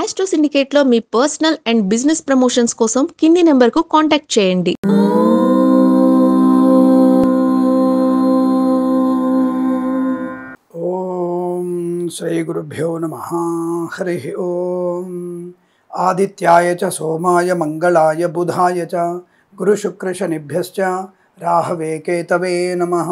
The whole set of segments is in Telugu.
ఆస్ట్రో సిండికేట్లో మీ పర్సనల్ అండ్ బిజినెస్ ప్రమోషన్స్ కోసం కింది నెంబర్కు కాంటాక్ట్ చేయండి. ఓం శ్రీ గురుభ్యో నమః. హరి ఓం. ఆదిత్యాయ చ సోమాయ మంగళాయ బుధాయ చ గురుశుక్రశనిభ్యశ్చ రాహవే కేతవే నమః.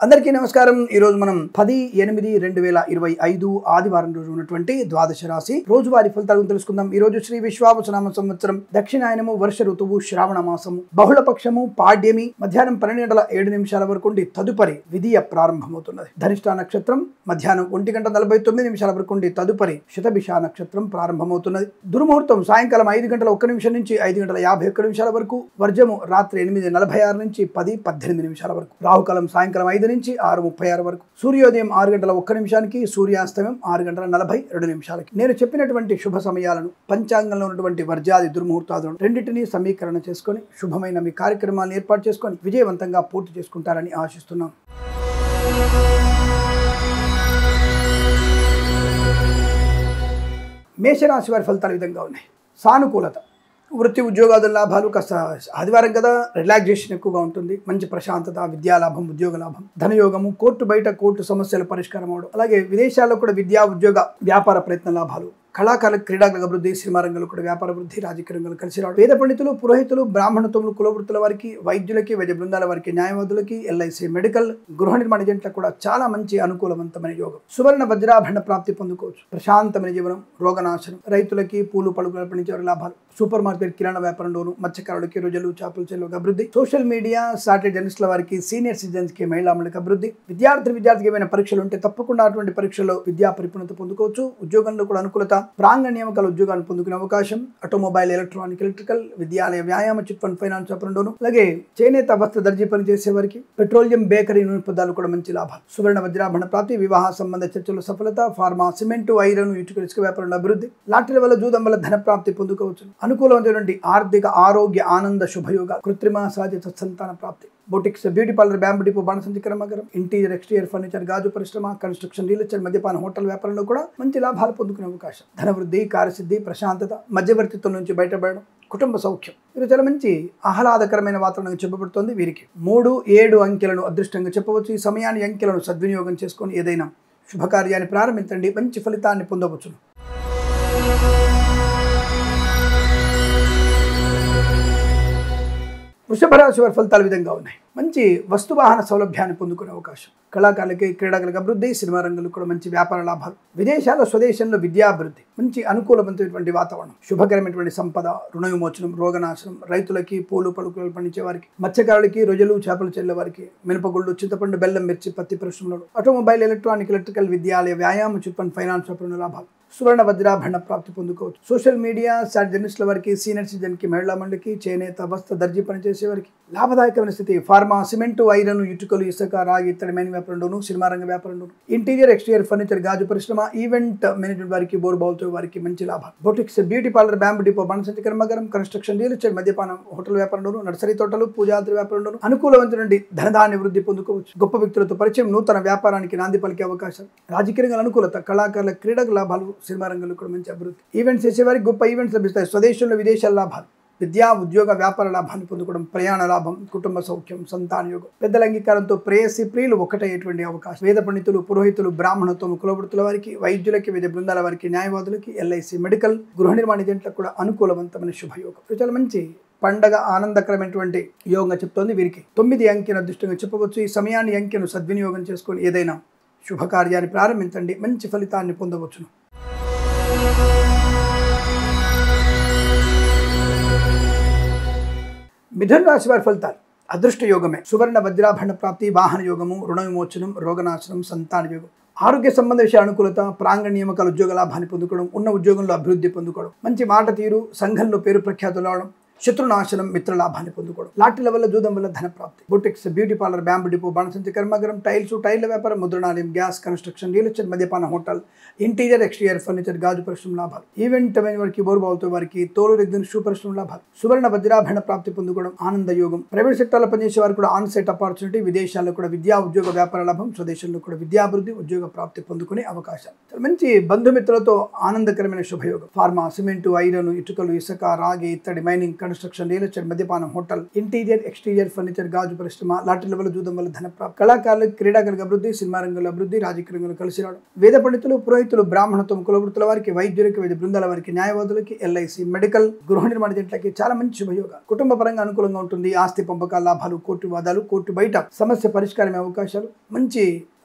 అందరికీ నమస్కారం. ఈరోజు మనం 10/8/2025 ఆదివారం రోజు ఉన్నటువంటి ద్వాదశ రాశి రోజువారీ ఫలితాలను తెలుసుకుందాం. ఈ రోజు శ్రీ విశ్వావసునామ సంవత్సరం, దక్షిణాయనము, వర్ష ఋతువు, శ్రావణ మాసము, బహుళ పక్షము, పాడ్యమి, మధ్యాహ్నం 12:07 వరకు ఉండి తదుపరి విధియ ప్రారంభమవుతున్నది. ధనిష్ట నక్షత్రం మధ్యాహ్నం 1:49 వరకు ఉండి తదుపరి శతభిష నక్షత్రం ప్రారంభమవుతున్నది. దుర్ముహూర్తం సాయంకాలం 5:01 నుంచి 5:51 వరకు, వర్జము రాత్రి 8:46 నుంచి 10:18 వరకు, రాహుకాలం సాయంకాలం 5 నుంచి 6:36 వరకు, సూర్యోదయం 6:01 సూర్యాస్తమయం 6:42. నేను చెప్పినటువంటి శుభ సమయాలను, పంచాంగంలో ఉన్నటువంటి వర్జాది దుర్ముహూర్తాలను రెండింటినీ సమీకరణ చేసుకొని శుభమైన మీ కార్యక్రమాలను ఏర్పాటు చేసుకొని విజయవంతంగా పూర్తి చేసుకుంటారని ఆశిస్తున్నాను. మేషరాశి వారి ఫలితాలు విధంగా ఉన్నాయి. సానుకూలత, వృత్తి ఉద్యోగాదుల లాభాలు, కాస్త ఆదివారం కదా రిలాక్సేషన్ ఎక్కువగా ఉంటుంది. మంచి ప్రశాంతత, విద్యాలాభం, ఉద్యోగ లాభం, ధనయోగము, కోర్టు బయట కోర్టు సమస్యల పరిష్కారం అవడం, అలాగే విదేశాల్లో కూడా విద్యా ఉద్యోగ వ్యాపార ప్రయత్న లాభాలు, కళాకారుల క్రీడాకుల అభివృద్ధి, సినిమా రంగంలో కూడా వ్యాపార వృద్ధి, రాజకీయ రంగంలో కలిసి రావడం, వేద పండితులు, పురోహితులు, బ్రాహ్మణత్వములు, కులవృత్తుల వారికి, వైద్యులకి, వైద్య బృందాల వారికి, న్యాయవాదులకి, ఎల్ఐసి, మెడికల్, గృహ నిర్మాణ ఏజెంట్లకు కూడా చాలా మంచి అనుకూలవంతమైన యోగం. సువర్ణ వజ్రాభరణ ప్రాప్తి పొందుకోవచ్చు. ప్రశాంతమైన జీవనం, రోగనాశనం, రైతులకి, పూలు పలుకులు పండించే లాభాలు, సూపర్ మార్కెట్, కిరాణా వ్యాపారంలోను, మత్స్యకారులకి, రొయ్యలు, చేపల చెరువులకు అభివృద్ధి, సోషల్ మీడియా, సాటిలైట్ జర్నలిస్టుల వారికి, సీనియర్ సిటిజన్స్ కి, మహిళామణులకు అభివృద్ధి, విద్యార్థికి ఏమైనా పరీక్షలు ఉంటే తప్పకుండా అటువంటి పరీక్షల్లో విద్యా పరిపూర్ణత పొందుకోవచ్చు. ఉద్యోగంలో కూడా అనుకూలత, ప్రాంగణ నియామకాల ఉద్యోగాలను పొందుకునే అవకాశం, ఆటోమొబైల్, ఎలక్ట్రానిక్, ఎలక్ట్రికల్, విద్యాలయ, వ్యాయామ, చిట్ ఫండ్, ఫైనాన్స్ వ్యాపారంలోను, అలాగే చేనేత వస్త్ర దర్జీ పని చేసే వారికి, పెట్రోలియం, బేకరీ, నూనె పదార్థాలు కూడా మంచి లాభాలు. సువర్ణ వజ్రాభరణ ప్రాప్తి, వివాహ సంబంధ చర్చల సఫలత, ఫార్మా, సిమెంటు, ఐరన్, ఇటుక, ఇసుక వ్యాపారంలో అభివృద్ధి, లాటరీల వల్ల, జూదం వల్ల ధన ప్రాప్తి పొందుకోవచ్చు. అనుకూలమైనటువంటి ఆర్థిక, ఆరోగ్య, ఆనంద, శుభయోగ, కృత్రిమ, సహజ సత్సంతాన ప్రాప్తి, boutiques, beauty parlour, bamboo depot, బాణసంచి కర్మాగారం, ఇంటీరియర్, ఎక్స్టీరియర్ ఫర్నిచర్, గాజు పరిశ్రమ, కన్స్ట్రక్షన్, రియల్ ఎస్టేట్, మద్యపాన, హోటల్ వ్యాపారంలో కూడా మంచి లాభాలు పొందుకునే అవకాశం. ధనవృద్ధి, కార్యసిద్ధి, ప్రశాంతత, మధ్యవర్తిత్వం నుంచి బయటపడడం, కుటుంబ సౌఖ్యం. ఇది చాలా మంచి ఆహ్లాదకరమైన వాతావరణం చెప్పబడుతోంది. వీరికి 3, 7 అంకెలను అదృష్టంగా చెప్పవచ్చు. ఈ సమయాన్ని, అంకెలను సద్వినియోగం చేసుకొని ఏదైనా శుభకార్యాన్ని ప్రారంభించండి, మంచి ఫలితాన్ని పొందవచ్చును. వృషభ రాశి వారి ఫలితాలు విధంగా ఉన్నాయి. మంచి వస్తువాహన సౌలభ్యాన్ని పొందుకునే అవకాశం, కళాకారులకి, క్రీడాకులకు అభివృద్ధి, సినిమా రంగంలో కూడా మంచి వ్యాపార లాభాలు, విదేశాల్లో, స్వదేశంలో విద్యాభివృద్ధి, మంచి అనుకూలమైనటువంటి వాతావరణం, శుభకరమైనటువంటి సంపద, రుణ విమోచనం, రోగనాశనం, రైతులకి, పూలు పలుకులు పండించే వారికి, మత్స్యకారులకి, రొయ్యలు, చేపలు చెల్లే వారికి, మినపగుళ్ళు, చింతపండు, బెల్లం, మిర్చి, పత్తి పరిశ్రమలు, ఆటోమొబైల్, ఎలక్ట్రానిక్, ఎలక్ట్రికల్, విద్యాలయ, వ్యాయామ, చిట్ ఫండ్, ఫైనాన్స్ వ్యాపారంలో లాభాలు, సువర్ణ వజ్రాభరణ ప్రాప్తి పొందుకోవచ్చు. సోషల్ మీడియా, సాటి జర్నలిస్టుల వారికి, సీనియర్ సిటిజన్కి, మహిళా మండలికి, చేనేత వస్త్ర దర్జీ పనిచేసే వారికి లాభదాయకమైన స్థితి, ఫార్మా, సిమెంటు, ఐరన్, ఇటుకలు, ఇసుక, రాగి, ఇత్తడి మైన్ వ్యాపారంలోను, సినిమా రంగ వ్యాపారంలోను, ఇంటీరియర్, ఎక్స్టీరియర్ ఫర్నిచర్, గాజు పరిశ్రమ, ఈవెంట్ మేనేజ్మెంట్ వారికి, బోర్బాల్తో వారికి మంచి లాభాలు. Boutiques, beauty parlour, bamboo depot, బాణసంచి కర్మాగారం, కన్స్ట్రక్షన్, రియల్ ఎస్టేట్, మద్యపానం, హోటల్ వ్యాపారంలోను, నర్సరీ తోటలు, పూజాద్రి వ్యాపారంలోను అనుకూలవంతులండి ధనధాన్య వృద్ధి పొందుకోవచ్చు. గొప్ప వ్యక్తులతో పరిచయం, నూతన వ్యాపారానికి నాంది పలికే అవకాశం, రాజకీయ రంగాల అనుకూలత, కళాకారుల, క్రీడకు లాభాలు, సినిమా రంగంలో కూడా మంచి అభివృద్ధి, ఈవెంట్స్ చేసేవారికి గొప్ప ఈవెంట్స్ లభిస్తాయి. స్వదేశంలో, విదేశాల లాభాలు, విద్యా ఉద్యోగ వ్యాపార లాభాన్ని పొందుకోవడం, ప్రయాణ లాభం, కుటుంబ సౌఖ్యం, సంతాన యోగం, పెద్దల అంగీకారంతో ప్రేయసి ప్రియులు ఒకటయ్యేటువంటి అవకాశం, వేద పండితులు, పురోహితులు, బ్రాహ్మణత్వం, కులవృత్తుల వారికి, వైద్యులకి, వైద్య బృందాల వారికి, న్యాయవాదులకి, ఎల్ఐసి, మెడికల్, గృహ నిర్మాణ ఏజెంట్లకు కూడా అనుకూలవంతమైన శుభయోగం. చాలా మంచి పండగ, ఆనందకరమైనటువంటి యోగంగా చెప్తోంది. వీరికి 9 అంకెను అదృష్టంగా చెప్పవచ్చు. ఈ సమయాన్ని, అంకెను సద్వినియోగం చేసుకొని ఏదైనా శుభకార్యాన్ని ప్రారంభించండి, మంచి ఫలితాన్ని పొందవచ్చును. మిథున రాశి వారి ఫలితాలు అదృష్ట యోగమే. సువర్ణ వజ్రాభరణ ప్రాప్తి, వాహన యోగము, రుణ విమోచనం, రోగనాశనం, సంతాన యోగం, ఆరోగ్య సంబంధ విషయ అనుకూలత, ప్రాంగణ నియామకాల ఉద్యోగ లాభాన్ని పొందుకోవడం, ఉన్న ఉద్యోగంలో అభివృద్ధి పొందుకోవడం, మంచి మాట తీరు, సంఘంలో పేరు ప్రఖ్యాతులు రావడం, శత్రునాశనం, మిత్రలాభాన్ని పొందుకోవడం, లాటరీల వల్ల జూదం వల్ల ధన ప్రాప్తి, boutiques, beauty parlour, bamboo depot, బాణసంచి కర్మాగారం, టైర్ల వ్యాపారం, ముద్రణాలయం, గ్యాస్, కన్స్ట్రక్షన్, రియల్ ఎస్టేట్, మద్యపాన హోటల్, ఇంటీరియర్ ఎక్స్టీరియర్ ఫర్నిచర్, గాజు పరిశ్రమ లాభాలు, ఈవెంట్ వారికి బోరుబావుతో వారికి తోలు రెగ్గిన షూ పరిశ్రమ లాభాలు, సువర్ణ వజ్రాభరణ ప్రాప్తి పొందుకోవడం, ఆనంద యోగం, ప్రైవేట్ సెక్టార్లో పనిచేసే వారు కూడా ఆన్ సైట్ ఆపర్చునిటీ, విదేశాల్లో కూడా విద్యా ఉద్యోగ వ్యాపార లాభం, స్వదేశంలో కూడా విద్యాభివృద్ధి, ఉద్యోగ ప్రాప్తి పొందుకునే అవకాశాలు. మంచి బంధుమిత్రులతో ఆనందకరమైన శుభయోగం. ఫార్మా, సిమెంటు, ఐరన్, ఇటుకలు, ఇసుక, రాగి, ఇత్తడి, మైనింగ్, కన్స్ట్రక్షన్, రియల్ ఎస్టేట్, మద్యపానం, హోటల్, ఇంటీరియర్ ఎక్స్టీరియర్ ఫర్నిచర్, గాజు పరిశ్రమ, లాటరీల వల్ల జూదం వల్ల ధన ప్రాప్తి, కళాకారులకు, క్రీడాకారులకు అభివృద్ధి, సినిమా రంగంలో అభివృద్ధి, రాజకీయ రంగంలో కలిసి రావడం, వేద పండితులు, పురోహితులు, బ్రాహ్మణత్వం, కులవృత్తుల వారికి, వైద్యులకి, వైద్య బృందాల వారికి, న్యాయవాదులకి, ఎల్ఐసి, మెడికల్, గృహ నిర్మాణ జంటలకి చాలా మంచి శుభయోగాలు. కుటుంబ పరంగా అనుకూలంగా ఉంటుంది. ఆస్తి పంపకాల లాభాలు, కోర్టు వాదాలు, కోర్టు బయట సమస్య పరిష్కారమే అవకాశాలు, మంచి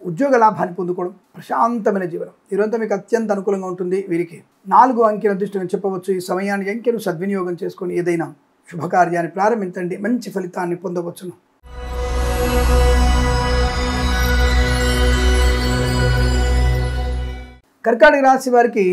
ఉద్యోగ లాభాన్ని పొందుకోవడం, ప్రశాంతమైన జీవనం. ఈరోజు మీకు అత్యంత అనుకూలంగా ఉంటుంది. వీరికి 4 అంకెల అదృష్టంగా చెప్పవచ్చు. ఈ సమయాన్ని అంకెను సద్వినియోగం చేసుకొని ఏదైనా శుభకార్యాన్ని ప్రారంభించండి, మంచి ఫలితాన్ని పొందవచ్చును. కర్కాటక రాశి వారికి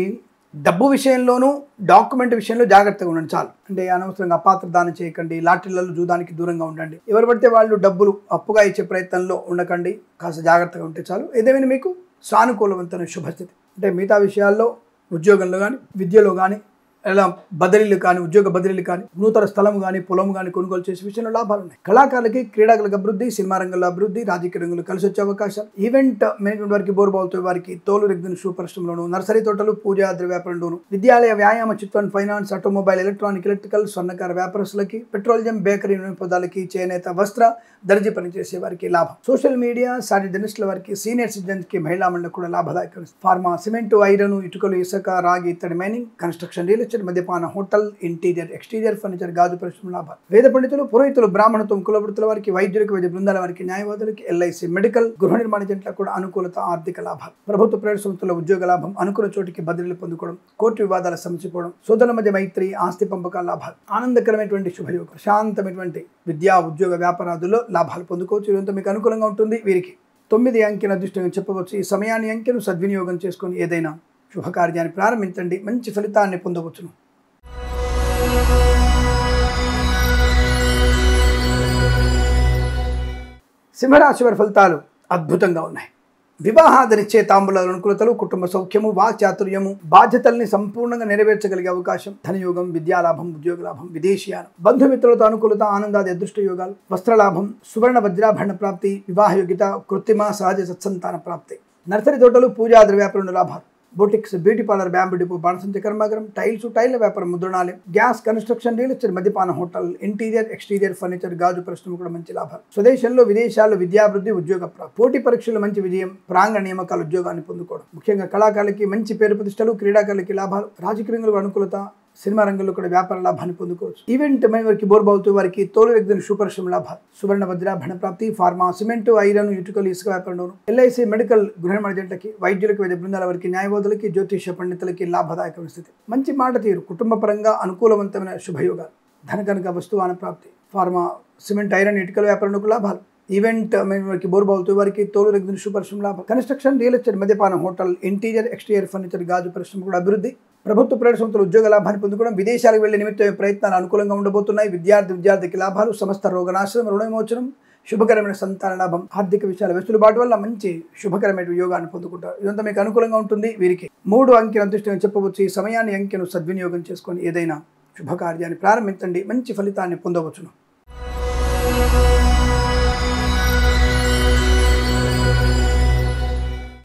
డబ్బు విషయంలోనూ డాక్యుమెంట్ విషయంలో జాగ్రత్తగా ఉండండి చాలు. అంటే అనవసరంగా అపాత్ర దానం చేయకండి, లాటరీలలో జూదానికి దూరంగా ఉండండి, ఎవరు పడితే వాళ్ళు డబ్బులు అప్పుగా ఇచ్చే ప్రయత్నంలో ఉండకండి, కాస్త జాగ్రత్తగా ఉంటే చాలు. ఏదేమైనా మీకు సానుకూలవంతమైన శుభస్థితి. అంటే మిగతా విషయాల్లో ఉద్యోగంలో కానీ, విద్యలో కానీ, ఎలా బదిలీలు కానీ, ఉద్యోగ బదిలీలు కానీ, నూతన స్థలం కానీ, పొలం కానీ కొనుగోలు చేసే విషయంలో లాభాలు ఉన్నాయి. కళాకారులకి, క్రీడాకులకు అభివృద్ధి, సినిమా రంగంలో అభివృద్ధి, రాజకీయ రంగంలో కలిసి వచ్చే అవకాశాలు, ఈవెంట్ మేనేజ్మెంట్ వారికి, బోరుబావుతో వారికి, తోలు రెగ్గిన షూ పరిశ్రమలోను, నర్సరీ తోటలు, పూజా ద్రవ్య వ్యాపారంలోను, విద్యాలయ, వ్యాయామ, chit fund, finance, automobile, electronic, electrical, స్వర్ణకార వ్యాపారస్తులకి, పెట్రోలియం, బేకరీ పదాలకి, చేనేత, వస్త్ర, దర్జీ పనిచేసే వారికి లాభం. సోషల్ మీడియా, సాటి జర్నలిస్టుల వారికి, సీనియర్ సిటిజన్స్కి, మహిళా మండలికి కూడా లాభదాయకం. ఫార్మా, సిమెంటు, ఐరన్, ఇటుకలు, ఇసుక, రాగి, ఇత్తడి, మైనింగ్, కన్స్ట్రక్షన్, రియల్ ఎస్టేట్, మద్యపాన హోటల్, ఇంటీరియర్ ఎక్స్టీరియర్ ఫర్నిచర్, గాజు పరిశ్రమ లాభాలు. వేద పండితులు, పురోహితులు, బ్రాహ్మణత్వం, కులవృత్తుల వారికి, వైద్యులకు, వైద్య బృందాల వారికి, న్యాయవాదులకి, ఎల్ఐసి, మెడికల్, గృహ నిర్మాణ జంటలకు కూడా అనుకూలత, ఆర్థిక లాభాలు. ప్రభుత్వ ప్రైవేట్ సంస్థల ఉద్యోగ లాభం, అనుకున్న చోటికి బదిలీలు పొందుకోవడం, కోర్టు వివాదాల సమసిపోవడం, సోదరుల మధ్య మైత్రి, ఆస్తి పంపకాల లాభాలు, ఆనందకరమైనటువంటి శుభయోగం, ప్రశాంతమైనటువంటి విద్యా ఉద్యోగ వ్యాపారాదుల్లో లాభాలు పొందుకోవచ్చు. ఇదంతా మీకు అనుకూలంగా ఉంటుంది. వీరికి 9 అంకెల అదృష్టంగా చెప్పవచ్చు. ఈ సమయాన్ని అంకెను సద్వినియోగం చేసుకొని ఏదైనా శుభకార్యాన్ని ప్రారంభించండి, మంచి ఫలితాన్ని పొందవచ్చును. సింహరాశి వారి ఫలితాలు అద్భుతంగా ఉన్నాయి. వివాహాదరిచ్చే తాంబూలాల అనుకూలతలు, కుటుంబ సౌఖ్యము, వాక్చాతుర్యము, బాధ్యతల్ని సంపూర్ణంగా నెరవేర్చగలిగే అవకాశం, ధనయోగం, విద్యాలాభం, ఉద్యోగ లాభం, విదేశీయానం, బంధుమిత్రులతో అనుకూలత, ఆనందాది అదృష్ట యోగాలు, వస్త్రలాభం, సువర్ణ వజ్రాభరణ ప్రాప్తి, వివాహ యోగ్యత, కృత్రిమ సహజ సత్సంతాన ప్రాప్తి, నర్సరీ తోటలు, పూజా ద్రవ్యాపారం లాభాలు, boutiques, beauty parlour, bamboo depot, బాణసంచి కర్మాగారం, టైర్ల వ్యాపారం, ముద్రణాలయం, గ్యాస్, కన్స్ట్రక్షన్, రియల్ ఎస్టేట్, మద్యపాన హోటల్, ఇంటీరియర్ ఎక్స్టీరియర్ ఫర్నిచర్, గాజు పరిశ్రమ కూడా మంచి లాభాలు. స్వదేశంలో, విదేశాల్లో విద్యాభివృద్ధి, ఉద్యోగ ప్రాప్తి, పోటీ పరీక్షలు మంచి విజయం, ప్రాంగణ నియామకాల ఉద్యోగాన్ని పొందుకోవడం, ముఖ్యంగా కళాకారులకి మంచి పేరు ప్రతిష్టలు, క్రీడాకారులకి లాభాలు, రాజకీయ రంగంలో అనుకూలత, సినిమా రంగంలో కూడా వ్యాపార లాభాన్ని పొందుకోవచ్చు. ఈవెంట్ వారికి, బోరుబావుతో వారికి, తోలు రెగ్గిన షూ పరిశ్రమ లాభాలు, సువర్ణ వజ్రాభరణ ప్రాప్తి, ఫార్మా, సిమెంటు, ఐరన్, ఇటుకలు, ఇసుక వ్యాపారంలోను, ఎల్ఐసి, మెడికల్, గృహ నిర్మాణ జంటలకి, వైద్యులకి, వైద్య బృందాల వారికి, న్యాయవాదులకి, జ్యోతిష పండితులకి లాభదాయకమైన స్థితి, మంచి మాట తీరు, కుటుంబ పరంగా అనుకూలవంతమైన శుభయోగాలు, ధనకనక వస్తువాన ప్రాప్తి, ఫార్మా, సిమెంట్, ఐరన్, ఇటుకల వ్యాపారంలో లాభాలు, ఈవెంట్ వారికి, బోరుబావుతో వారికి, తోలు రెగ్గిన షూ పరిశ్రమ లాభాలు, కన్స్ట్రక్షన్, రియల్ ఎస్టేట్, మద్యపాన హోటల్, ఇంటీరియర్ ఎక్స్టీరియర్ ఫర్నిచర్, గాజు పరిశ్రమ కూడా అభివృద్ధి, ప్రభుత్వ ప్రైవేట్ సంస్థల ఉద్యోగ లాభాన్ని పొందుకోవడం, విదేశాలకు వెళ్లే నిమిత్తం ప్రయత్నాలు అనుకూలంగా ఉండబోతున్నాయి. విద్యార్థికి లాభాలు, సమస్త రోగనాశనం, రుణవిమోచనం, శుభకరమైన సంతాన లాభం, ఆర్థిక విషయాల వెసులుబాటు వల్ల మంచి శుభకరమైన యోగాన్ని పొందుకుంటారు. ఇదంతా మీకు అనుకూలంగా ఉంటుంది. వీరికి 3 అంకెల అదృష్టంగా చెప్పవచ్చు. ఈ సమయాన్ని అంకెను సద్వినియోగం చేసుకొని ఏదైనా శుభకార్యాన్ని ప్రారంభించండి, మంచి ఫలితాన్ని పొందవచ్చును.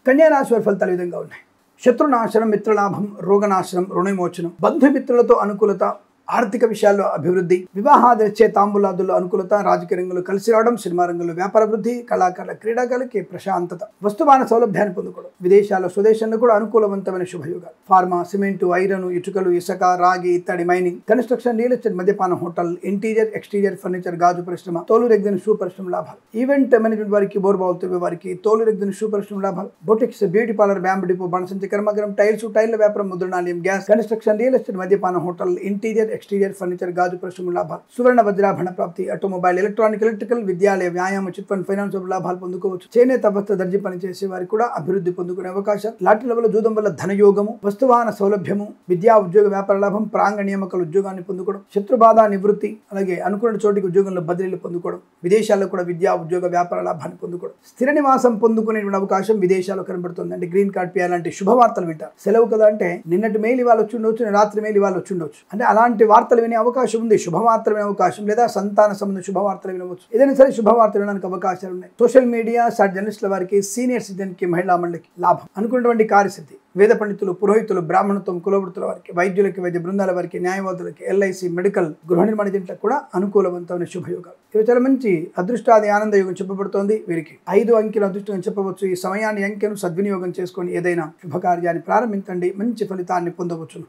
కన్యా రాశి వారి ఫలితాలు ఈ విధంగా ఉన్నాయి. శత్రునాశనం, మిత్రలాభం, రోగనాశనం, రుణవిమోచనం, బంధుమిత్రులతో అనుకూలత, ఆర్థిక విషయాల్లో అభివృద్ధి, వివాహాదరిచ్చే తాంబూలాదుల్లో అనుకూలత, రాజకీయ రంగంలో కలిసి రావడం, సినిమా రంగంలో వ్యాపార వృద్ధి, కళాకారుల, క్రీడాకారులకి ప్రశాంతత, వస్తువాన సౌలభ్యాన్ని పొందుకోవడం, విదేశాల్లో, స్వదేశంలో కూడా అనుకూలవంతమైన శుభయోగాలు, ఫార్మా, సిమెంటు, ఐరన్, ఇటుకలు, ఇసుక, రాగి, ఇత్తడి, మైనింగ్, కన్స్ట్రక్షన్, రియల్ ఎస్టేట్, మద్యపాన హోటల్, ఇంటీరియర్ ఎక్స్టీరియర్ ఫర్నిచర్, గాజు పరిశ్రమ, తోలు రెగ్గిన షూ పరిశ్రమ లాభాలు, ఈవెంట్ మేనేజ్మెంట్ వారికి, బోరుబావుతో వారికి, తోలు రెగ్గిన షూ పరిశ్రమ లాభాలు, boutiques, beauty parlour, bamboo depot, బాణసంచి కర్మాగారం, టైర్ల వ్యాపారం, ముద్రణాలయం, గ్యాస్, కన్స్ట్రక్షన్, రియల్ ఎస్టేట్, మద్యపాన హోటల్, ఇంటీరియర్ ఎక్స్టీరియర్ ఫర్నిచర్ గాజు పరిశ్రమ లాభాలు, సువర్ణ వజ్రాభరణ ప్రాప్తి, ఆటోమొబైల్ ఎలక్ట్రానిక్ ఎలక్ట్రికల్ విద్యాలయ వ్యాయామ చిట్ ఫండ్ ఫైనాన్స్ లాభాలు పొందుకోవచ్చు. చేనేత వస్త్ర దర్జీ పనిచేసే వారికి కూడా అభివృద్ధి పొందుకునే అవకాశం. లాటరీ వల్ల జూదం వల్ల ధనయోగము, వస్తువాహన సౌలభ్యము, విద్యా ఉద్యోగ వ్యాపార లాభం, ప్రాంగణ నియామకాల ఉద్యోగాన్ని పొందుకోవడం, శత్రుబాధ నివృత్తి, అలాగే అనుకున్న చోటికి ఉద్యోగంలో బదిలీలు పొందుకోవడం, విదేశాల్లో కూడా విద్యా ఉద్యోగ వ్యాపార లాభాన్ని పొందుకోవడం, స్థిర నివాసం పొందుకునేటువంటి అవకాశం విదేశాల్లో కనబడుతుంది. అంటే గ్రీన్ కార్డ్ పిఆర్ లాంటి శుభవార్తలు వింటారు. సెలవు కదా అంటే నిన్నటి మేలు వాళ్ళు వచ్చి ఉండవచ్చు, రాత్రి మేలు వాళ్ళు వచ్చి ఉండవచ్చు. అంటే అలాంటి వార్తలు వినే అవకాశం ఉంది. శుభవార్తలు వినే అవకాశం, లేదా సంతాన సంబంధ శుభవార్తలు వినవచ్చు. ఏదైనా సరే శుభవార్తలు వినడానికి అవకాశాలు ఉన్నాయి. సోషల్ మీడియా జర్నలిస్టుల వారికి, సీనియర్ సిటిజన్ కి, మహిళా మండలికి లాభం. అనుకున్నటువంటి కార్యసిద్ధి. వేద పండితులు, పురోహితులు, బ్రాహ్మణత్వం, కులవృత్తుల వారికి, వైద్యులకి, వైద్య బృందాల వారికి, న్యాయవాదులకి, ఎల్ఐసి, మెడికల్, గృహ నిర్మాణ ఏజెంట్లకు కూడా అనుకూలవంతమైన శుభయోగాలు. ఇవి చాలా మంచి అదృష్టాది ఆనంద యోగం చెప్పబడుతోంది. వీరికి 5 అంకెల అదృష్టం చెప్పవచ్చు. ఈ సమయాన్ని, అంకెను సద్వినియోగం చేసుకొని ఏదైనా శుభకార్యాన్ని ప్రారంభించండి, మంచి ఫలితాన్ని పొందవచ్చును.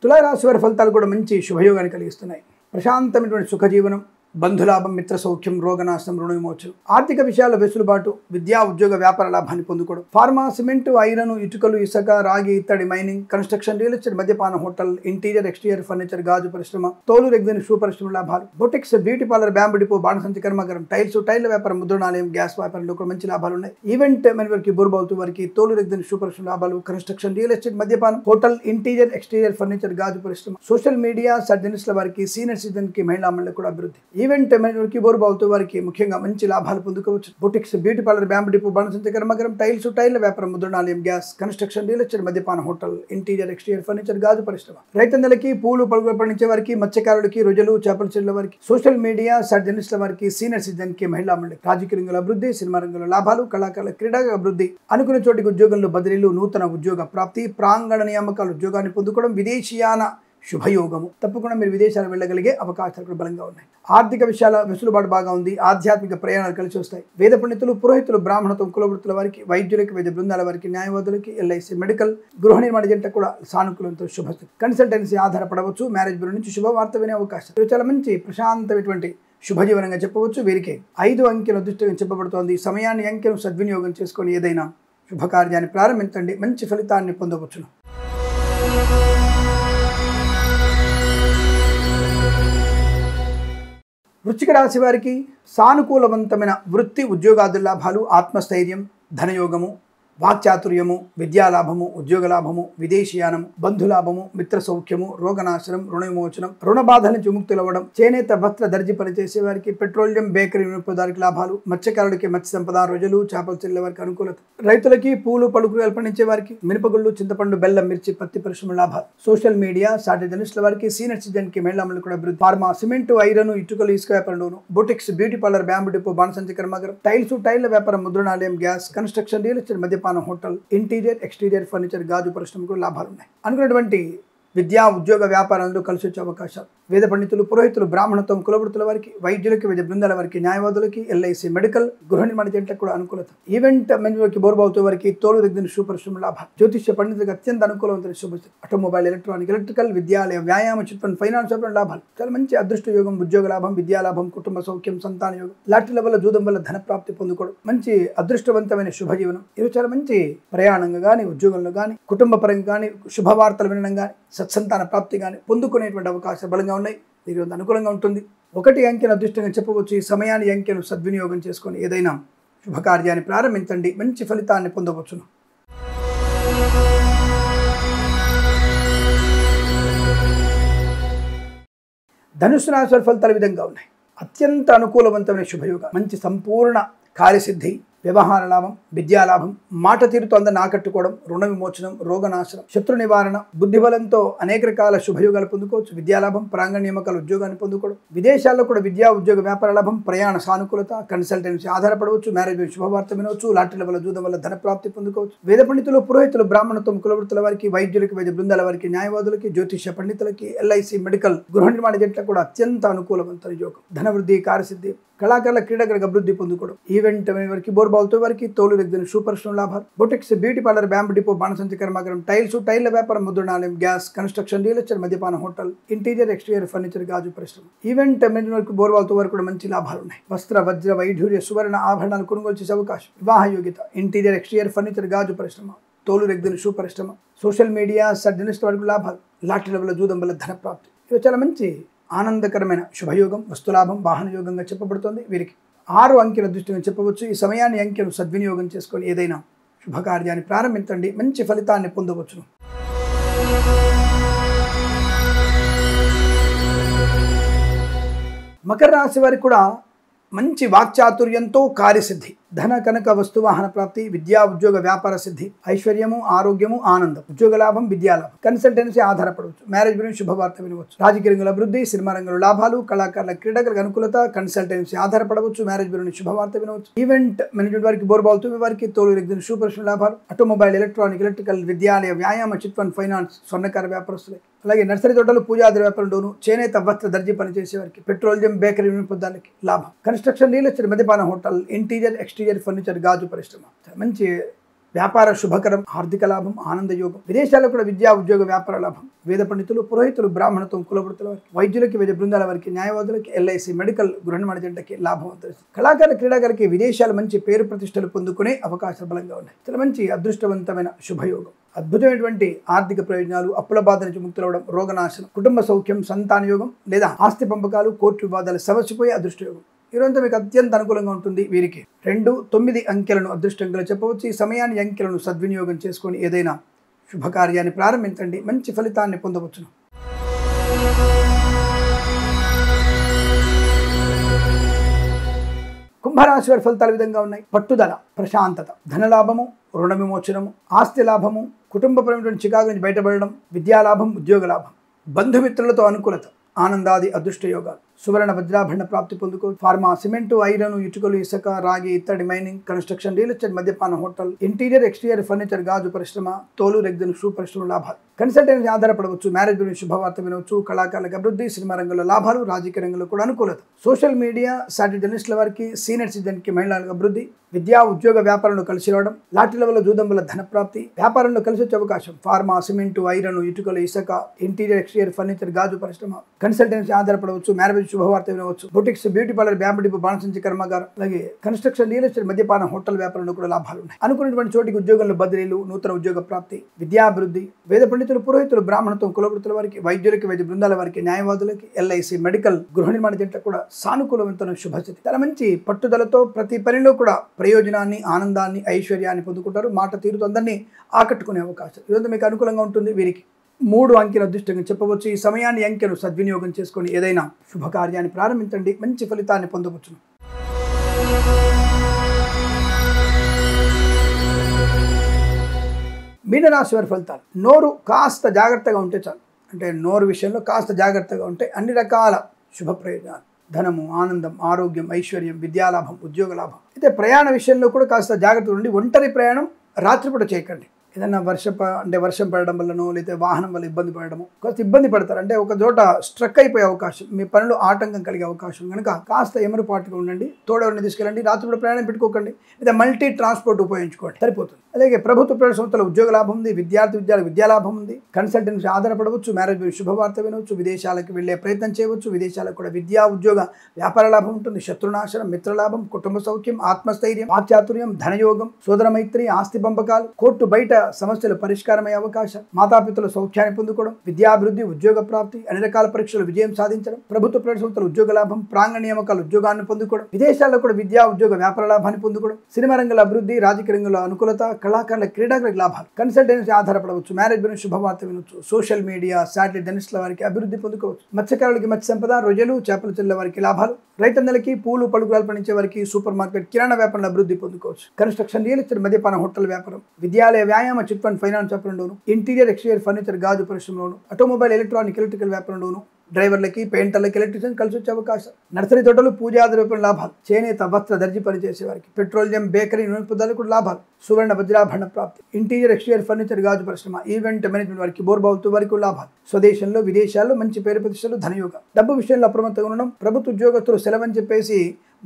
తులారాశి వారి ఫలితాలు కూడా మంచి శుభయోగాన్ని కలిగిస్తున్నాయి. ప్రశాంతమైనటువంటి సుఖజీవనం, బంధులాభం, మిత్ర సౌఖ్యం, రోగనాశనం, రుణ విమోచనం, ఆర్థిక విషయాల వెసులుబాటు, విద్యా ఉద్యోగ వ్యాపార లాభాన్ని పొందుకోవడం, ఫార్మా, సిమెంట్, ఐరన్, ఇటుకలు, ఇసుక, రాగి, ఇత్తడి, మైనింగ్, కన్స్ట్రక్షన్, రియల్ ఎస్టేట్, మద్యపాన, హోటల్, ఇంటీరియర్ ఎక్స్టీరియర్ ఫర్నిచర్, గాజు పరిశ్రమ, తోలు రెగ్జిన్ షూ పరిశ్రమ లాభాలు, boutiques, beauty parlour, bamboo depot, బాణసంచి కర్మాగారం, టైల్స్, టైల్ వ్యాపారం, ముద్రణాలయం, గ్యాస్ వ్యాపారంలో కూడా మంచి లాభాలు ఉన్నాయి. ఈవెంట్ మేనేజర్ వారికి, బోర్బావుతు వారికి, తోలు రెగ్జిన్ షూ పరిశ్రమ లాభాలు, కన్స్ట్రక్షన్, రియల్ ఎస్టేట్, మద్యపానం, హోటల్, ఇంటీరియర్ ఎక్స్టీరియర్ ఫర్నిచర్, గాజు పరిశ్రమ, సోషల్ మీడియా జర్నలిస్టుల వారికి, సీనియర్ సిటిజన్ కి, మహిళా మండలికి కూడా అభివృద్ధి. ఈవెంట్ మేనేజర్ బోర్బావుతో వారికి ముఖ్యంగా మంచి లాభాలు పొందుకోవచ్చు. Boutiques, beauty parlour, bamboo depot, బాణసంచి కర్మాగారం, టైల్స్, టైల్ వ్యాపారం, ముద్రణాలయం, గ్యాస్, కన్స్ట్రక్షన్, రియల్ ఎస్టేట్, మద్యపాన, హోటల్, ఇంటీరియర్ ఎక్స్టీరియర్ ఫర్నిచర్, గాజు పరిశ్రమ, రైతన్నలకి, పూలు పలుకులు పండించే వారికి, మత్స్యకారులకి, రొయ్యలు, చేపల చెట్ల వారికి, సోషల్ మీడియా జర్నలిస్టుల వారికి, సీనియర్ సిటిజన్ కి, మహిళా మండలి, రాజకీయ రంగంలో అభివృద్ధి, సినిమా రంగంలో లాభాలు, కళాకారుల క్రీడా అభివృద్ధి, అనుకున్న చోటికి ఉద్యోగంలో బదిలీలు, నూతన ఉద్యోగ ప్రాప్తి, ప్రాంగణ నియామకాల ఉద్యోగాన్ని పొందుకోవడం, విదేశీయాన శుభయోగము. తప్పకుండా మీరు విదేశాలు వెళ్ళగలిగే అవకాశాలు కూడా బలంగా ఉన్నాయి. ఆర్థిక విషయాల వెసులుబాటు బాగా ఉంది. ఆధ్యాత్మిక ప్రయాణాలు కలిసి వస్తాయి. వేద పండితులు, పురోహితులు, బ్రాహ్మణత్వం, కులవృత్తుల వారికి, వైద్యులకి, వైద్య బృందాల వారికి, న్యాయవాదులకి, ఎల్ఐసి, మెడికల్, గృహ నిర్మాణ ఏజెంట్లకు కూడా సానుకూలంతో శుభస్థితి. కన్సల్టెన్సీ ఆధారపడవచ్చు. మ్యారేజ్ బ్యూరో నుంచి శుభవార్త వినే అవకాశం. ఇది చాలా మంచి ప్రశాంతమైనటువంటి శుభజీవనంగా చెప్పవచ్చు. వీరికి 5 అంకెల అదృష్టంగా చెప్పబడుతోంది. సమయాన్ని, అంకెను సద్వినియోగం చేసుకొని ఏదైనా శుభకార్యాన్ని ప్రారంభించండి, మంచి ఫలితాన్ని పొందవచ్చును. వృశ్చిక రాశి వారికి సానుకూలవంతమైన వృత్తి, ఉద్యోగాది లాభాలు, ఆత్మస్థైర్యం, ధనయోగము, వాక్చాతుర్యము, విద్యాలాభము, ఉద్యోగ లాభము, విదేశీయానము, బంధులాభము, మిత్ర సౌఖ్యము, రోగనాశనం, రుణ విమోచనం, రుణ బాధల నుంచి విముక్తులవ్వడం, చేనేత వస్త్ర దర్జీ పనిచేసే వారికి, పెట్రోలియం, బేకరీ వినియోగదారులకు లాభాలు, మత్స్యకారులకి మత్స్య సంపద, రొయ్యలు, చేపల చెల్లె వారికి అనుకూలత, రైతులకి, పూలు పలుకులు పండించే వారికి, మినపగుళ్ళు, చింతపండు, బెల్లం, మిర్చి, పత్తి పరిశ్రమ లాభాలు, సోషల్ మీడియా జర్నలిస్టుల వారికి, సీనియర్ సిటిజన్ కి, మహిళా మండలి కూడా అభివృద్ధి, ఫార్మా, సిమెంట్, ఐరన్, ఇటుకలు, ఇసుక వ్యాపారంలోను, boutiques, beauty parlour, bamboo depot, బాణసంచి కర్మాగారం, టైల్స్, టైల్ వ్యాపారం, ముద్రణాలయం, గ్యాస్, కన్స్ట్రక్షన్, రియల్ ఎస్టేట్, మద్యపాన, హోటల్, ఇంటీరియర్ ఎక్స్టీరియర్ ఫర్నిచర్, గాజు పరిశ్రమకు లాభాలు ఉన్నాయి. అనుకున్నటువంటి విద్యా ఉద్యోగ వ్యాపారాల్లో కలిసి వచ్చే అవకాశాలు. వేద పండితులు, పురోహితులు, బ్రాహ్మణత్వం, కులవృత్తుల వారికి, వైద్యులకి, వైద్య బృందాల వారికి, న్యాయవాదులకి, ఎల్ఐసి, మెడికల్, గృహ నిర్మాణ ఏజెంట్లకు కూడా అనుకూలత. ఈవెంట్ మేనేజర్కి, బోర్బావుతో వారికి, తోలు రెగ్జిన్ షూ పరిశ్రమ లాభాలు, జ్యోతిష్య పండితులకు అత్యంత అనుకూలవంతమైన శుభస్థితి. ఆటోమొబైల్, ఎలక్ట్రానిక్ ఎలక్ట్రికల్, విద్యాలయ, వ్యాయామ, చిట్ ఫండ్ ఫైనాన్స్ లాభాలు, చాలా మంచి అదృష్ట యోగం, ఉద్యోగ లాభం, విద్యాలాభం, కుటుంబ సౌఖ్యం, సంతాన యోగం, లాటరీల వల్ల, జూదం వల్ల ధన ప్రాప్తి పొందుకోవడం, మంచి అదృష్టవంతమైన శుభజీవనం. ఇది చాలా మంచి ప్రయాణంగా కానీ, ఉద్యోగంలో కానీ, కుటుంబ పరంగా కానీ, శుభవార్తలు వినడం కానీ, సత్సంతాన ప్రాప్తి కానీ పొందుకునేటువంటి అవకాశాలు బలంగా ఉన్నాయి. దీని అనుకూలంగా ఉంటుంది. 1 అంకెను అదృష్టంగా చెప్పవచ్చు. ఈ సమయాన్ని, అంకెను సద్వినియోగం చేసుకొని ఏదైనా శుభకార్యాన్ని ప్రారంభించండి, మంచి ఫలితాన్ని పొందవచ్చును. ధనుస్సు రాశి వారి ఫలితాలు విధంగా ఉన్నాయి. అత్యంత అనుకూలవంతమైన శుభయోగం, మంచి సంపూర్ణ కార్యసిద్ధి, వ్యవహార లాభం, విద్యాలాభం, మాట తీరుతో అందరిని ఆకట్టుకోవడం, రుణ విమోచనం, రోగనాశనం, శత్రు నివారణ, బుద్ధిబలంతో అనేక రకాల శుభయోగాలు పొందుకోవచ్చు. విద్యాలాభం, ప్రాంగణ నియామకాల ఉద్యోగాన్ని పొందుకోవడం, విదేశాల్లో కూడా విద్యా ఉద్యోగ వ్యాపార లాభం, ప్రయాణ సానుకూలత, కన్సల్టెన్సీ ఆధారపడవచ్చు. మ్యారేజ్ శుభవార్త వినవచ్చు. లాటరీల వల్ల, జూదం వల్ల ధన ప్రాప్తి పొందుకోవచ్చు. వేద పండితులు, పురోహితులు, బ్రాహ్మణత్వం, కులవృత్తుల వారికి, వైద్యులకి, వైద్య బృందాల వారికి, న్యాయవాదులకి, జ్యోతిష్య పండితులకి, ఎల్ఐసి, మెడికల్, గృహ నిర్మాణ ఏజెంట్లకు కూడా అత్యంత అనుకూలవంతమైన యోగం. ధనవృద్ధి, కార్యసిద్ధి, కళాకారుల క్రీడాకారులకు అభివృద్ధి పొందుకోవడం, ఈవెంట్ వారికి బోర్బాల్తో వారికి తోలు రెగ్గిన సూపర్ లాభాలు, boutiques, beauty parlour, bamboo depot, బాణసంచి కర్మాగారం, టైల్స్, టైర్ల వ్యాపారం, ముద్రణాలయం, గ్యాస్, కన్స్ట్రక్షన్, రియల్ ఎస్టేట్, మద్యపాన హోటల్, ఇంటీరియర్ ఎక్స్టీరియర్ ఫర్నిచర్, గాజు పరిశ్రమ, ఈవెంట్ మేనేజ్మెంట్ వరకు బోర్బాల్తో వరకు కూడా మంచి లాభాలు ఉన్నాయి. వస్త్ర, వజ్ర, వైఢూర్య, సువర్ణ ఆభరణాలు కొనుగోలు చేసే అవకాశం, వివాహ యోగ్యత, ఇంటీరియర్ ఎక్స్టీరియర్ ఫర్నిచర్, గాజు పరిశ్రమ, తోలు రెగ్గిన షూ పరిశ్రమ, సోషల్ మీడియా, సర్జనిస్ట్ వరకు లాభాలు, లాటరీ వల్ల జూదం వల్ల ధన ప్రాప్తి. ఇవి చాలా మంచి ఆనందకరమైన శుభయోగం, వస్తులాభం, వాహన యోగంగా చెప్పబడుతోంది. వీరికి 6 అంకెల దృష్టిగా చెప్పవచ్చు. ఈ సమయాన్ని అంకెను సద్వినియోగం చేసుకొని ఏదైనా శుభకార్యాన్ని ప్రారంభించండి, మంచి ఫలితాన్ని పొందవచ్చును. మకర రాశి వారికి కూడా మంచి వాక్చాతుర్యంతో కార్యసిద్ధి, ధన కనక వస్తువాహన ప్రాప్తి, విద్యా ఉద్యోగ వ్యాపార సిద్ధి, ఐశ్వర్యము, ఆరోగ్యము, ఆనందం, ఉద్యోగ లాభం, విద్యాలాభం, కన్సల్టెన్సీ ఆధారపడవచ్చు, మ్యారేజ్ గురించి శుభవార్త వినవచ్చు, రాజకీయ రంగంలో అభివృద్ధి, సినిమా రంగంలో లాభాలు, కళాకారుల క్రీడాకారులకు అనుకూలత, కన్సల్టెన్సీ ఆధారపడవచ్చు, మ్యారేజ్ గురించి శుభవార్త వినవచ్చు, ఈవెంట్ మేనేజ్మెంట్ వారికి బోర్బాల్తో వారికి తోలు రెగ్గిన సూపర్ లాభాలు, ఆటోమొబైల్, ఎలక్ట్రానిక్, ఎలక్ట్రికల్, విద్యాలయ, వ్యాయామ, చిట్ ఫండ్, ఫైనాన్స్, స్వర్ణకార వ్యాపారస్తులకి, అలాగే నర్సరీ తోటలు, పూజాది వ్యాపారంలోను, చేనేత వస్త్ర దర్జీ పనిచేసేవారికి, పెట్రోలియం, బేకరీ వినియోగదారులకి లాభం, కన్స్ట్రక్షన్, రియల్ ఎస్టేట్, మద్యపాన హోటల్, ఇంటీరియర్ ఎక్స్టీరియర్ ఫర్నిచర్, గాజు పరిశ్రమ, మంచి వ్యాపార శుభకరం, ఆర్థిక లాభం, ఆనంద యోగం, విదేశాల్లో కూడా విద్యా ఉద్యోగ వ్యాపార లాభం, వేద పండితులు, పురోహితులు, బ్రాహ్మణత్వం, కులవృత్తుల వారికి, వైద్యులకి, వైద్య బృందాల వారికి, న్యాయవాదులకి, ఎల్ఐసి, మెడికల్, గృహ నిర్మాణ జంటకి లాభం అంతరిస్తుంది. కళాకారుల క్రీడాకారులకి విదేశాలు మంచి పేరు ప్రతిష్టలు పొందుకునే అవకాశాలు బలంగా ఉన్నాయి. చాలా మంచి అదృష్టవంతమైన శుభయోగం, అద్భుతమైనటువంటి ఆర్థిక ప్రయోజనాలు, అప్పుల బాధ నుంచి ముక్తులవడం, రోగనాశనం, కుటుంబ సౌఖ్యం, సంతాన యోగం లేదా ఆస్తి పంపకాలు, కోర్టు వివాదాలు సమసిపోయే అదృష్టయోగం. ఈరోజు మీకు అత్యంత అనుకూలంగా ఉంటుంది. వీరికి 2, 9 అంకెలను అదృష్టంగా చెప్పవచ్చు. ఈ సమయాన్ని అంకెలను సద్వినియోగం చేసుకొని ఏదైనా శుభకార్యాన్ని ప్రారంభించండి, మంచి ఫలితాన్ని పొందవచ్చును. కుంభరాశి వారి ఫలితాలు విధంగా ఉన్నాయి. పట్టుదల, ప్రశాంతత, ధనలాభము, రుణ విమోచనము, ఆస్తి లాభము, కుటుంబపరమైనటువంటి చికాకు నుంచి బయటపడడం, విద్యాలాభం, ఉద్యోగ లాభం, బంధుమిత్రులతో అనుకూలత, ఆనందాది అదృష్ట యోగాలు, సువర్ణ వజ్రాభరణ ప్రాప్తి పొందుకో, ఫార్మా, సిమెంటు, ఐరన్, ఇటుకలు, ఇసుక, రాగి, ఇత్తడి, మైనింగ్, కన్స్ట్రక్షన్, రియల్ ఎస్టేట్, మద్యపాన హోటల్, ఇంటీరియర్ ఎక్స్టీరియర్ ఫర్నిచర్, గాజు పరిశ్రమ, తోలు రెగ్గిన షూ పరిశ్రమ లాభాలు, కన్సల్టెన్సీ ఆధారపడవచ్చు, మ్యారేజ్ గురించి శుభవార్త వినవచ్చు, కళాకారులకు అభివృద్ధి, సినిమా రంగంలో లాభాలు, రాజకీయ రంగంలో కూడా అనుకూలత, సోషల్ మీడియా, సాటిలైట్ జర్నలిస్టుల వారికి, సీనియర్ సిటిజన్కి, మహిళలకు అభివృద్ధి, విద్యా ఉద్యోగ వ్యాపారంలో కలిసి రావడం, లాటరీల వల్ల జూదం వల్ల ధన ప్రాప్తి, వ్యాపారంలో కలిసి వచ్చే అవకాశం, ఫార్మా, సిమెంటు, ఐరన్, ఇటుకలు, ఇసుక, ఇంటీరియర్ ఎక్స్టీరియర్ ఫర్నిచర్, గాజు పరిశ్రమ, కన్సల్టెన్సీ ఆధారపడవచ్చు, మ్యారేజ్ శుభవార్త వినవచ్చు, boutiques, beauty parlour, bamboo depot, బాణసంచి కర్మాగారం, అలాగే కన్స్ట్రక్షన్, రియల్ ఎస్టేట్, మద్యపాన హోటల్ వ్యాపారంలో కూడా లాభాలు ఉన్నాయి. అనుకున్నటువంటి చోటికి ఉద్యోగంలో బదిలీలు, నూతన ఉద్యోగ ప్రాప్తి, విద్యాభివృద్ధి, వేద పండితులు, పురోహితులు, బ్రాహ్మణత్వం, కులవృత్తుల వారికి, వైద్యులకి, వైద్య బృందాల వారికి, న్యాయవాదులకి, ఎల్ఐసి, మెడికల్, గృహ నిర్మాణ జంట కూడా సానుకూలవంతమైన శుభస్థితి. చాలా మంచి పట్టుదలతో ప్రతి పనిలో కూడా ప్రయోజనాన్ని, ఆనందాన్ని, ఐశ్వర్యాన్ని పొందుకుంటారు. మాట తీరుతో అందరినీ ఆకట్టుకునే అవకాశం ఈరోజు మీకు అనుకూలంగా ఉంటుంది. వీరికి 3 అంకెల అదృష్టంగా చెప్పవచ్చు. ఈ సమయాన్ని అంకెను సద్వినియోగం చేసుకొని ఏదైనా శుభకార్యాన్ని ప్రారంభించండి, మంచి ఫలితాన్ని పొందవచ్చును. మీనరాశి వారి ఫలితాలు. నోరు కాస్త జాగ్రత్తగా ఉంటే చాలు. అంటే నోరు విషయంలో కాస్త జాగ్రత్తగా ఉంటే అన్ని రకాల శుభ ప్రయోజనాలు, ధనము, ఆనందం, ఆరోగ్యం, ఐశ్వర్యం, విద్యాలాభం, ఉద్యోగ లాభం. అయితే ప్రయాణ విషయంలో కూడా కాస్త జాగ్రత్తగా ఉండి ఒంటరి ప్రయాణం రాత్రిపూట చేయకండి. ఏదైనా వర్షం పడడం వల్లనో లేదా వాహనం వల్ల ఇబ్బంది పడడము, కాస్త ఇబ్బంది పడతారు. అంటే ఒక చోట స్ట్రక్ అయిపోయే అవకాశం, మీ పనులు ఆటంకం కలిగే అవకాశం కనుక కాస్త ఎమరుపాటుగా ఉండండి. తోడవరిని తీసుకెళ్ళండి. రాత్రిపూట ప్రయాణం పెట్టుకోకండి. లేదా మల్టీ ట్రాన్స్పోర్ట్ ఉపయోగించుకోండి, సరిపోతుంది. అలాగే ప్రభుత్వ ప్రైవేట్ సంస్థల ఉద్యోగ లాభం ఉంది, విద్యార్థులకు విద్యాలాభం ఉంది, కన్సల్టెన్సీ ఆధారపడవచ్చు, మ్యారేజ్ శుభవార్త వినవచ్చు, విదేశాలకు వెళ్ళే ప్రయత్నం చేయవచ్చు, విదేశాలకు కూడా విద్యా ఉద్యోగ వ్యాపార లాభం ఉంటుంది, శత్రునాశనం, మిత్రలాభం, కుటుంబ సౌఖ్యం, ఆత్మస్థైర్యం, వాక్చాతుర్యం, ధనయోగం, సోదర మైత్రి, ఆస్తి పంపకాలు, కోర్టు బయట సమస్యలు పరిష్కారమయ్యే అవకాశం, మాతాపితల సౌఖ్యాన్ని పొందుకోవడం, విద్యాభివృద్ధి, ఉద్యోగ ప్రాప్తి, అన్ని రకాల పరీక్షలు విజయం సాధించడం, ప్రభుత్వ ప్రైవేట్ సంస్థల ఉద్యోగ లాభం, ప్రాంగణ నియామకాలు ఉద్యోగాన్ని పొందుకోవడం, విదేశాల్లో కూడా విద్యా ఉద్యోగ వ్యాపార లాభాన్ని పొందుకోవడం, సినిమా రంగంలో అభివృద్ధి, రాజకీయ రంగంలో అనుకూలత, కళాకారుల క్రీడాకారులకు లాభాలు, కన్సల్టెన్సీ ఆధారపడవచ్చు, మ్యారేజ్ గురించి శుభవార్త వినవచ్చు, సోషల్ మీడియా, సాటిలైట్ జర్నలిస్టుల వారికి అభివృద్ధి పొందుకోవచ్చు, మత్స్యకారులకి మత్స్య సంపద, రొయ్యలు, చేపల చెల్లెల వారికి లాభాలు, రైతన్నలకి పూలు పలుకురాలు పండించే వారికి సూపర్ మార్కెట్, కిరాణా వ్యాపారంలో అభివృద్ధి పొందుకోవచ్చు, కన్స్ట్రక్షన్, రియల్ ఎస్టేట్, మద్యపాన హోటల్ వ్యాపారం, విద్యాలయ, వ్యాయామ, చిట్ ఫండ్, ఫైనాన్స్ వ్యాపారంలోను, ఇంటీరియర్ ఎక్స్టీరియర్ ఫర్నిచర్, గాజు పరిశ్రమలోను, ఆటోమొబైల్, ఎలక్ట్రానిక్, ఎలక్ట్రికల్ వ్యాపారంలోను, డ్రైవర్లకి, పెయింటర్లకి, ఎలక్ట్రీషియన్ కలిసి వచ్చే అవకాశం, నర్సరీ తోటలు, పూజాది రూపాయల లాభాలు, చేనేత వస్త్ర దర్జీ పనిచేసే వారికి, పెట్రోలియం, బేకరీ, నూనె పదార్థాలు కూడా లాభాలు, సువర్ణ వజ్రాభరణ ప్రాప్తి, ఇంటీరియర్ ఎక్స్టీరియర్ ఫర్నిచర్ గాజు పరిశ్రమ, ఈవెంట్ మేనేజ్మెంట్ వారికి, బోర్బావులతో వరకు లాభాలు, స్వదేశంలో విదేశాల్లో మంచి పేరు ప్రతిష్టలు, ధనయోగం. డబ్బు విషయంలో అప్రమత్తంగా ఉండడం. ప్రభుత్వ ఉద్యోగస్తులు సెలవని చెప్పేసి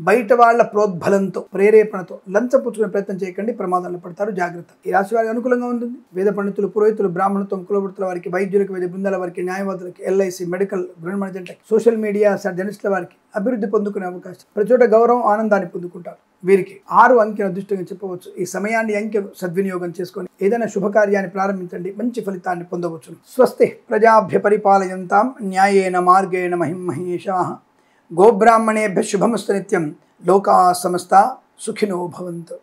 బయట వాళ్ళ ప్రోద్బలంతో ప్రేరేపణతో లంచం పుచ్చుకునే ప్రయత్నం చేయకండి, ప్రమాదాలు పడతారు, జాగ్రత్త. ఈ రాశి వారికి అనుకూలంగా ఉంటుంది. వేద పండితులు, పురోహితులు, బ్రాహ్మణత్వం, కులవృత్తుల వారికి, వైద్యులకు, వైద్య బృందాల వారికి, న్యాయవాదులకి, ఎల్ఐసి, మెడికల్, గృహ సోషల్ మీడియా జర్నలిస్టుల వారికి అభివృద్ధి పొందుకునే అవకాశం. ప్రతి చోట గౌరవం, ఆనందాన్ని పొందుకుంటారు. వీరికి 6 అంకెను అదృష్టంగా చెప్పవచ్చు. ఈ సమయాన్ని అంకెను సద్వినియోగం చేసుకొని ఏదైనా శుభకార్యాన్ని ప్రారంభించండి, మంచి ఫలితాన్ని పొందవచ్చు. స్వస్తి ప్రజాభ్య పరిపాలయంతాం న్యాయేన మార్గేణ మహిం మహేషాః. గోబ్రాహ్మణేభ్య శుభమస్తు నిత్యం. లోకా సమస్తా సుఖినో భవంతు.